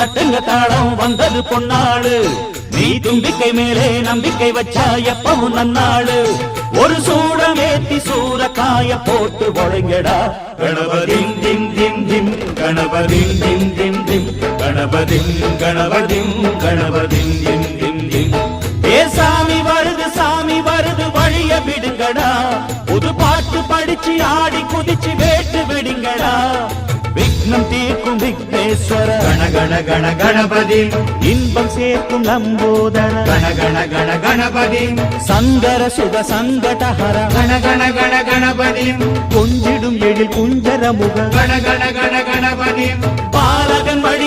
தட்டுங்க தாளம் வந்தது பொன்னாளு நீ தும்பிக்கை மேலே நம்பிக்கை வச்சா எப்பவும் நன்னாளு ஒரு சூடமேத்தி சூரக்காய போட்டு ஒழுங்கடா கணபதிம் திம் திம் திம் கணபதிம் திம் திம் திம் கணபதிம் கணபதிம் கணபதிம் திம் திம் திம் ஏ சாமி வருது வழிய விடுங்கடா புது பாட்டு படிச்சு ஆடி குதிச்சு வேட்டு விடுங்கடா விக்னம் தீர்க்கும் விக்னேஸ்வர கண கண கண கணபதி இன்பம் சேர்க்கும் லம்போதர கண கண கண கணபதி சங்கர சுக சங்கடஹர கண கண கண கணபதி கொஞ்சிடும் எழில் குஞ்சர முக கண கண கண கணபதி பாலகன் வழி